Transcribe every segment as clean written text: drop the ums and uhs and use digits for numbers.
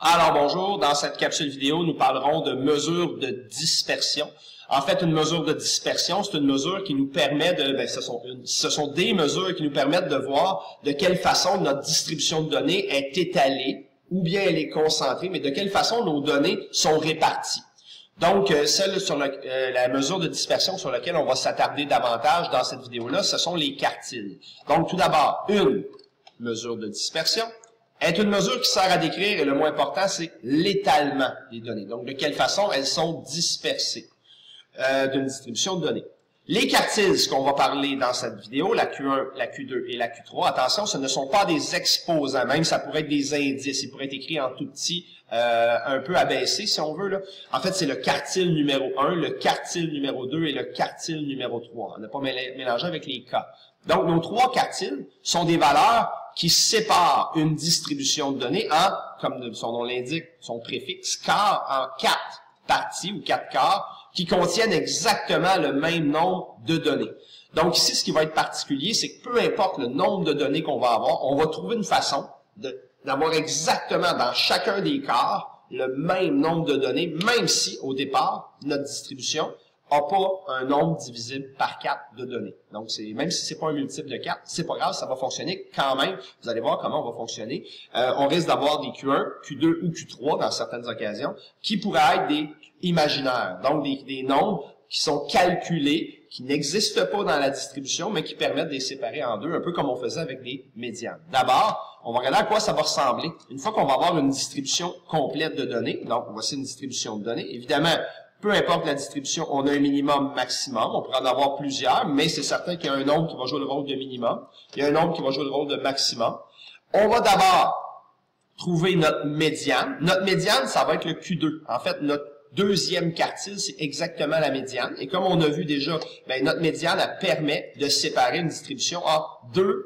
Alors bonjour, dans cette capsule vidéo, nous parlerons de mesures de dispersion. En fait, une mesure de dispersion, c'est une mesure qui nous permet de, ce sont des mesures qui nous permettent de voir de quelle façon notre distribution de données est étalée, ou bien elle est concentrée, mais de quelle façon nos données sont réparties. Donc, celle sur la mesure de dispersion sur laquelle on va s'attarder davantage dans cette vidéo-là, ce sont les quartiles. Donc, tout d'abord, une mesure de dispersion est une mesure qui sert à décrire, et le moins important, c'est l'étalement des données. Donc, de quelle façon elles sont dispersées d'une distribution de données. Les quartiles, ce qu'on va parler dans cette vidéo, la Q1, la Q2 et la Q3, attention, ce ne sont pas des exposants, même ça pourrait être des indices, il pourrait être écrit en tout petit, un peu abaissé si on veut. Là. En fait, c'est le quartile numéro 1, le quartile numéro 2 et le quartile numéro 3. On n'a pas mélangé avec les cas. Donc, nos trois quartiles sont des valeurs qui séparent une distribution de données en, comme son nom l'indique, son préfixe, quart, en 4 parties ou 4 quarts, qui contiennent exactement le même nombre de données. Donc ici, ce qui va être particulier, c'est que peu importe le nombre de données qu'on va avoir, on va trouver une façon d'avoir exactement dans chacun des quarts le même nombre de données, même si au départ, notre distribution n'a pas un nombre divisible par 4 de données. Donc même si c'est pas un multiple de 4, c'est pas grave, ça va fonctionner quand même. Vous allez voir comment on va fonctionner. On risque d'avoir des Q1, Q2 ou Q3 dans certaines occasions, qui pourraient être des imaginaires, donc des nombres qui sont calculés, qui n'existent pas dans la distribution, mais qui permettent de les séparer en deux, un peu comme on faisait avec des médianes. D'abord, on va regarder à quoi ça va ressembler. Une fois qu'on va avoir une distribution complète de données, donc voici une distribution de données, évidemment, peu importe la distribution, on a un minimum, maximum. On pourrait en avoir plusieurs, mais c'est certain qu'il y a un nombre qui va jouer le rôle de minimum. Il y a un nombre qui va jouer le rôle de maximum. On va d'abord trouver notre médiane. Notre médiane, ça va être le Q2. En fait, notre deuxième quartile, c'est exactement la médiane. Et comme on a vu déjà, notre médiane, elle permet de séparer une distribution en deux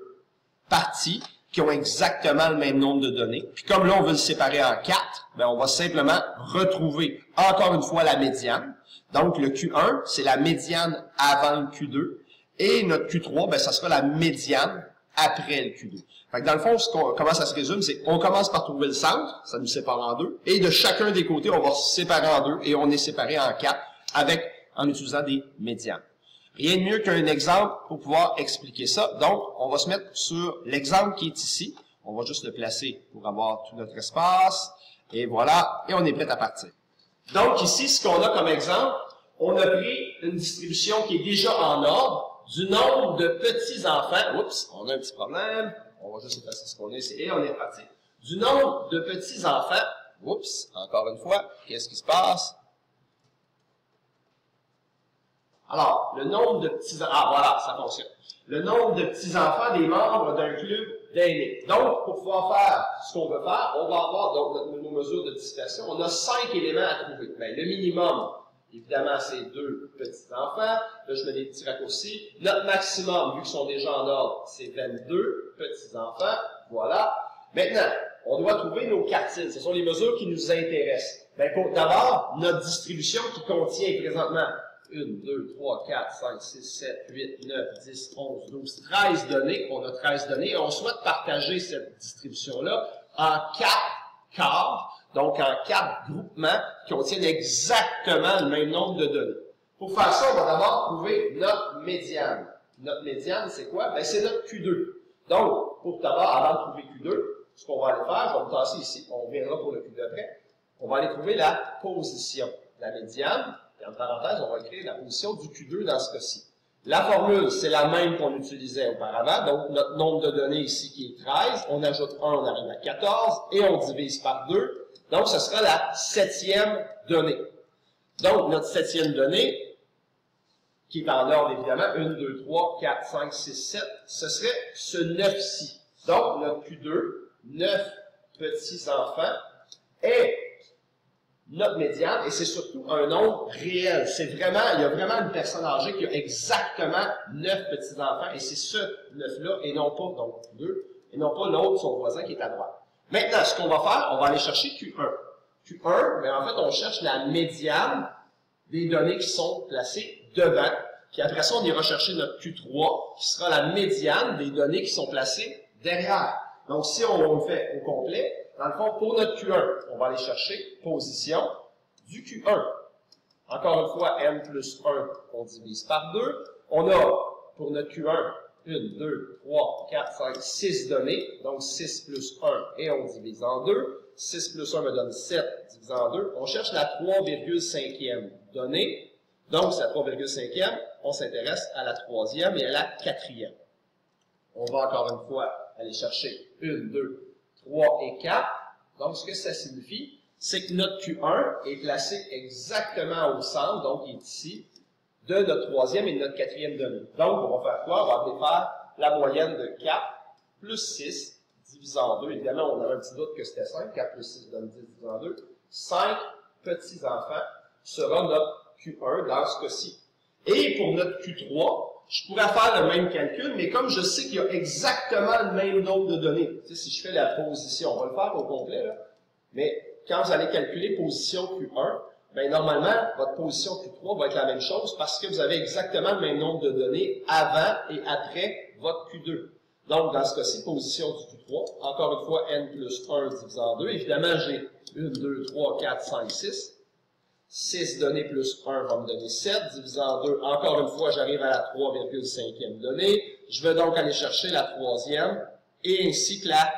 parties qui ont exactement le même nombre de données. Puis comme là, on veut le séparer en 4, on va simplement retrouver encore une fois la médiane. Donc, le Q1, c'est la médiane avant le Q2. Et notre Q3, ça sera la médiane après le Q2. Fait que dans le fond, comment ça se résume, c'est on commence par trouver le centre, ça nous sépare en deux, et de chacun des côtés, on va se séparer en deux, et on est séparé en 4 en utilisant des médianes. Rien de mieux qu'un exemple pour pouvoir expliquer ça. Donc, on va se mettre sur l'exemple qui est ici. On va juste le placer pour avoir tout notre espace. Et voilà, et on est prêt à partir. Donc, ici, ce qu'on a comme exemple, on a pris une distribution qui est déjà en ordre du nombre de petits-enfants. Oups, on a un petit problème. On va juste effacer ce qu'on a ici et on est parti. Du nombre de petits-enfants. Oups, encore une fois, qu'est-ce qui se passe? Alors, le nombre de petits-enfants, voilà, ça fonctionne. Le nombre de petits-enfants des membres d'un club d'aînés. Donc, pour pouvoir faire ce qu'on veut faire, on va avoir donc nos mesures de dispersion. On a 5 éléments à trouver. Le minimum, évidemment, c'est 2 petits-enfants. Là, je mets des petits raccourcis. Notre maximum, vu qu'ils sont déjà en ordre, c'est 22 petits-enfants. Voilà. Maintenant, on doit trouver nos quartiles. Ce sont les mesures qui nous intéressent. D'abord, notre distribution qui contient présentement 1, 2, 3, 4, 5, 6, 7, 8, 9, 10, 11, 12, 13 données. On a 13 données et on souhaite partager cette distribution-là en 4 quarts, donc en 4 groupements qui contiennent exactement le même nombre de données. Pour faire ça, on va d'abord trouver notre médiane. Notre médiane, c'est quoi? C'est notre Q2. Donc, pour d'abord, avant de trouver Q2, ce qu'on va aller faire, je vais me tasser ici, on reviendra pour le Q2 après, on va aller trouver la position. La médiane, et en parenthèse, on va écrire la position du Q2 dans ce cas-ci. La formule, c'est la même qu'on utilisait auparavant. Donc, notre nombre de données ici qui est 13. On ajoute 1, on arrive à 14. Et on divise par 2. Donc, ce sera la 7e donnée. Donc, notre 7e donnée, qui est en ordre évidemment, 1, 2, 3, 4, 5, 6, 7, ce serait ce 9-ci. Donc, notre Q2, 9 petits-enfants, est notre médiane, et c'est surtout un nombre réel. Il y a vraiment une personne âgée qui a exactement 9 petits-enfants, et c'est ce 9-là, et non pas, donc 2, et non pas l'autre, son voisin qui est à droite. Maintenant, ce qu'on va faire, on va aller chercher Q1. Q1, en fait, on cherche la médiane des données qui sont placées devant, puis après ça, on ira chercher notre Q3, qui sera la médiane des données qui sont placées derrière. Donc, si on le fait au complet, dans le fond, pour notre Q1, on va aller chercher position du Q1. Encore une fois, n plus 1, on divise par 2. On a, pour notre Q1, 1, 2, 3, 4, 5, 6 données. Donc, 6 plus 1, et on divise en 2. 6 plus 1 me donne 7, divisé en 2. On cherche la 3,5e donnée. Donc, c'est la 3,5e. On s'intéresse à la 3e et à la 4e. On va encore une fois aller chercher 1, 2, 3 et 4. Donc, ce que ça signifie, c'est que notre Q1 est placé exactement au centre, donc il est ici, de notre 3e et de notre 4e donnée. Donc, on va faire quoi? On va aller faire la moyenne de 4 plus 6 divisé en 2. Évidemment, on avait un petit doute que c'était 5. 4 plus 6 donne 10 divisé en 2. 5 petits-enfants sera notre Q1 dans ce cas-ci. Et pour notre Q3, je pourrais faire le même calcul, mais comme je sais qu'il y a exactement le même nombre de données, tu sais, si je fais la position, on va le faire au complet, là, mais quand vous allez calculer position Q1, bien, normalement, votre position Q3 va être la même chose parce que vous avez exactement le même nombre de données avant et après votre Q2. Donc, dans ce cas-ci, position du Q3, encore une fois, n plus 1 divisé en 2. Évidemment, j'ai 1, 2, 3, 4, 5, 6. 6 données plus 1 va me donner 7, divisé en 2. Encore une fois, j'arrive à la 3,5e donnée. Je vais donc aller chercher la 3e et ainsi que la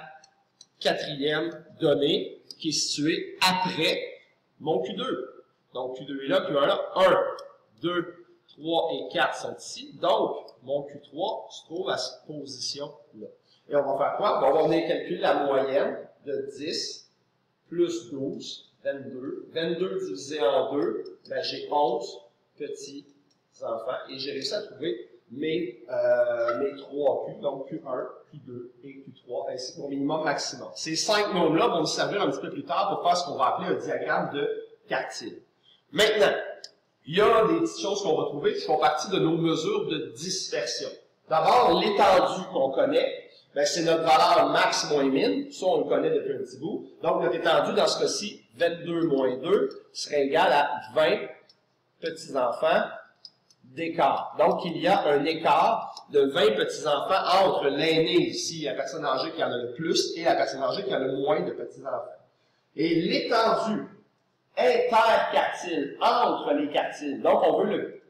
4e donnée qui est située après mon Q2. Donc, Q2 est là, Q1 là. 1, 2, 3 et 4 sont ici. Donc, mon Q3 se trouve à cette position-là. Et on va faire quoi? Bon, on va venir calculer la moyenne de 10 plus 12. 22. 22 divisé en 2, ben, j'ai 11 petits enfants et j'ai réussi à trouver mes 3 Q, donc Q1, Q2 et Q3, ainsi que mon minimum maximum. Ces 5 nombres-là vont nous servir un petit peu plus tard pour faire ce qu'on va appeler un diagramme de quartile. Maintenant, il y a des petites choses qu'on va trouver qui font partie de nos mesures de dispersion. D'abord, l'étendue qu'on connaît. Ben, c'est notre valeur max moins min. Ça, on le connaît depuis un petit bout. Donc, notre étendue, dans ce cas-ci, 22 moins 2 serait égal à 20 petits-enfants d'écart. Donc, il y a un écart de 20 petits-enfants entre l'aîné ici, la personne âgée qui en a le plus, et la personne âgée qui en a le moins de petits-enfants. Et l'étendue interquartile, entre les quartiles. Donc, on veut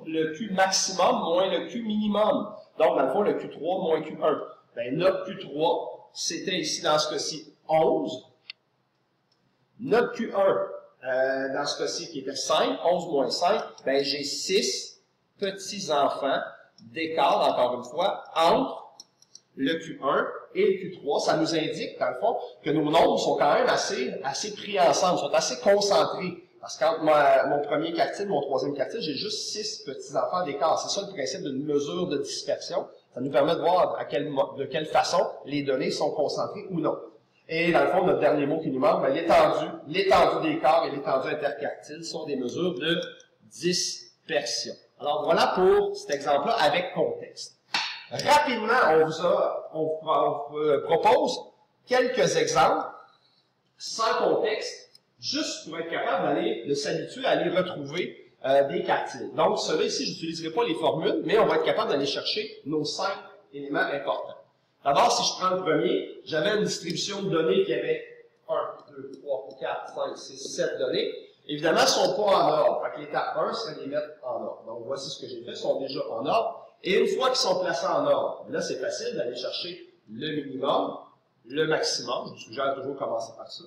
le Q maximum moins le Q minimum. Donc, dans le fond, le Q3 moins Q1. Ben, notre Q3, c'était ici, dans ce cas-ci, 11. Notre Q1, dans ce cas-ci, qui était 5, 11 moins 5, ben, j'ai 6 petits-enfants d'écart, encore une fois, entre le Q1 et le Q3. Ça nous indique, dans le fond, que nos nombres sont quand même assez pris ensemble, sont assez concentrés. Parce qu'entre mon premier quartile et mon troisième quartile, j'ai juste 6 petits-enfants d'écart. C'est ça le principe d'une mesure de dispersion. Ça nous permet de voir de quelle façon les données sont concentrées ou non. Et dans le fond, notre dernier mot qui nous manque, ben, l'étendue d'écart et l'étendue interquartile sont des mesures de dispersion. Alors voilà pour cet exemple-là avec contexte. Rapidement, on vous propose quelques exemples sans contexte, juste pour être capable de s'habituer à aller retrouver des quartiles. Donc, cela ici, je n'utiliserai pas les formules, mais on va être capable d'aller chercher nos 5 éléments importants. D'abord, si je prends le premier, j'avais une distribution de données qui avait 1, 2, 3, 4, 5, 6, 7 données. Évidemment, elles ne sont pas en ordre. Fait que l'étape 1 serait de les mettre en ordre. Donc, voici ce que j'ai fait. Ils sont déjà en ordre. Et une fois qu'ils sont placés en ordre, là, c'est facile d'aller chercher le minimum, le maximum. Je vous suggère toujours de commencer par ça.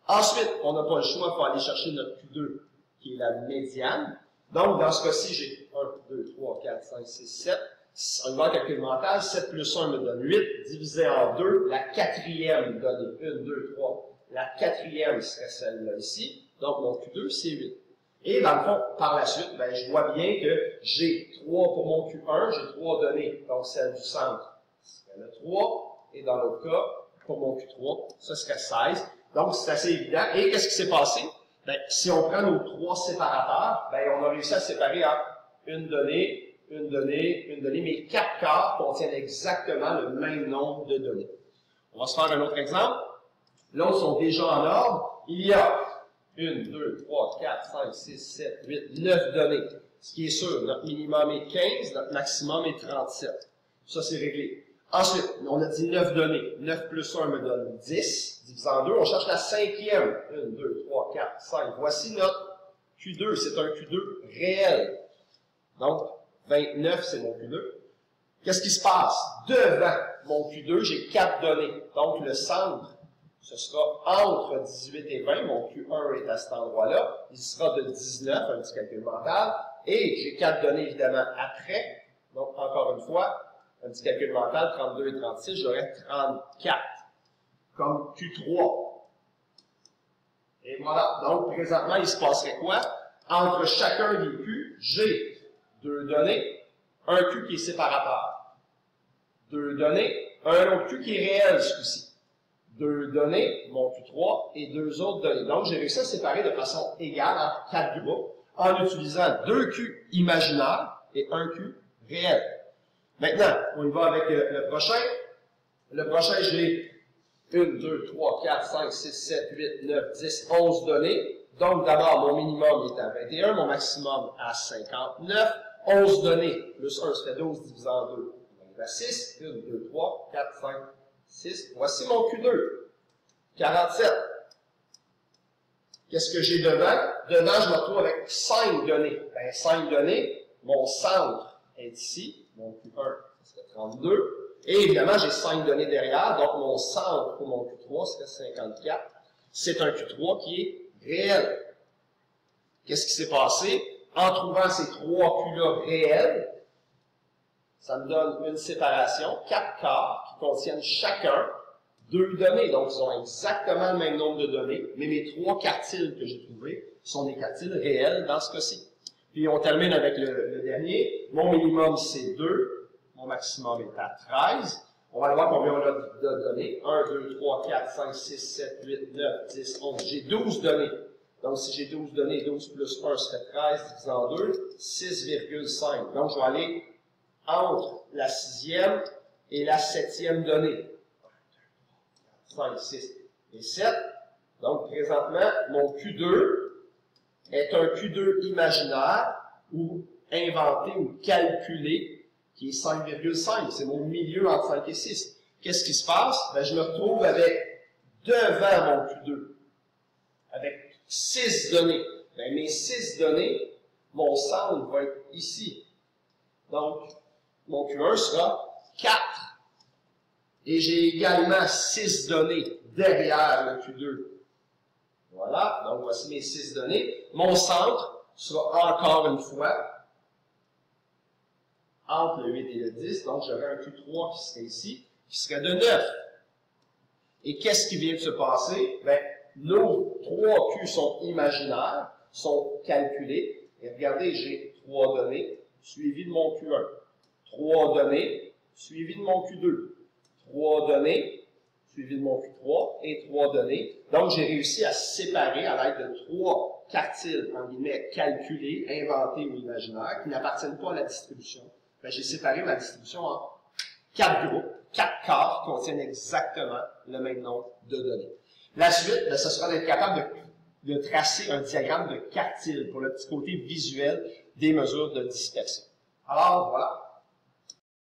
Ensuite, on n'a pas le choix pour aller chercher notre Q2, qui est la médiane. Donc, dans ce cas-ci, j'ai 1, 2, 3, 4, 5, 6, 7. Un grand calcul mental, 7 plus 1 me donne 8, divisé en 2, la quatrième donne 1, 2, 3. La quatrième serait celle-là ici. Donc, mon Q2, c'est 8. Et dans le fond, par la suite, ben, je vois bien que j'ai 3 pour mon Q1, j'ai 3 données. Donc, celle du centre, ce serait le 3. Et dans l'autre cas, pour mon Q3, ce serait 16. Donc, c'est assez évident. Et qu'est-ce qui s'est passé? Ben, si on prend nos 3 séparateurs, ben, on a réussi à séparer en une donnée, une donnée, une donnée, mais 4 quarts contiennent exactement le même nombre de données. On va se faire un autre exemple. Là, ils sont déjà en ordre. Il y a 1, 2, 3, 4, 5, 6, 7, 8, 9 données. Ce qui est sûr, notre minimum est 15, notre maximum est 37. Ça, c'est réglé. Ensuite, on a dit 9 données. 9 plus 1 me donne 10, divisé en 2. On cherche la cinquième. 1, 2, 3, 4, 5. Voici notre Q2. C'est un Q2 réel. Donc, 29, c'est mon Q2. Qu'est-ce qui se passe? Devant mon Q2, j'ai 4 données. Donc, le centre, ce sera entre 18 et 20. Mon Q1 est à cet endroit-là. Il sera de 19, un petit calcul mental. Et j'ai 4 données, évidemment, après. Donc, encore une fois, un petit calcul mental, 32 et 36, j'aurai 34 comme Q3. Et voilà. Donc, présentement, il se passerait quoi? Entre chacun des Q, j'ai 2 données, un Q qui est séparateur. 2 données, un autre Q qui est réel, ce coup-ci. 2 données, mon Q3, et 2 autres données. Donc, j'ai réussi à séparer de façon égale entre 4 groupes en utilisant 2 Q imaginaires et un Q réel. Maintenant, on y va avec le prochain. Le prochain, j'ai 1, 2, 3, 4, 5, 6, 7, 8, 9, 10, 11 données. Donc, d'abord, mon minimum est à 21, mon maximum à 59. 11 données, plus 1, ça fait 12 divisé en 2. On arrive à 6. 1, 2, 3, 4, 5, 6. Voici mon Q2. 47. Qu'est-ce que j'ai devant? Devant, je me retrouve avec 5 données. Ben, 5 données, mon centre est ici. Mon Q1, ça serait 32. Et évidemment, j'ai 5 données derrière, donc mon centre pour mon Q3 serait 54. C'est un Q3 qui est réel. Qu'est-ce qui s'est passé? En trouvant ces 3 Q-là réels, ça me donne une séparation, 4 quarts qui contiennent chacun 2 données. Donc, ils ont exactement le même nombre de données, mais mes 3 quartiles que j'ai trouvés sont des quartiles réels dans ce cas-ci. Puis on termine avec le dernier. Mon minimum, c'est 2. Mon maximum est à 13. On va voir combien on a de données. 1, 2, 3, 4, 5, 6, 7, 8, 9, 10, 11. J'ai 12 données. Donc, si j'ai 12 données, 12 plus 1, ça fait 13, divisé en 2, 6,5. Donc, je vais aller entre la 6e et la 7e donnée. 5, 6 et 7. Donc, présentement, mon Q2 est un Q2 imaginaire ou inventé ou calculé qui est 5,5. C'est mon milieu entre 5 et 6. Qu'est-ce qui se passe? Ben, je me retrouve avec, devant mon Q2, avec 6 données. Ben, mes 6 données, mon centre va être ici. Donc, mon Q1 sera 4. Et j'ai également 6 données derrière le Q2. Voilà, donc voici mes 6 données. Mon centre sera encore une fois entre le 8 et le 10, donc j'aurai un Q3 qui serait ici, qui serait de 9. Et qu'est-ce qui vient de se passer? Ben, nos 3 Q sont imaginaires, sont calculés. Et regardez, j'ai 3 données, suivies de mon Q1. 3 données, suivies de mon Q2. 3 données, suivies de mon Q3, et 3 données. Donc, j'ai réussi à séparer à l'aide de 3 quartiles, en guillemets, calculés, inventés ou imaginaires, qui n'appartiennent pas à la distribution. Ben, j'ai séparé ma distribution en 4 groupes, 4 quarts qui contiennent exactement le même nombre de données. La suite, ben, ce sera d'être capable de tracer un diagramme de quartile pour le petit côté visuel des mesures de dispersion. Alors, voilà.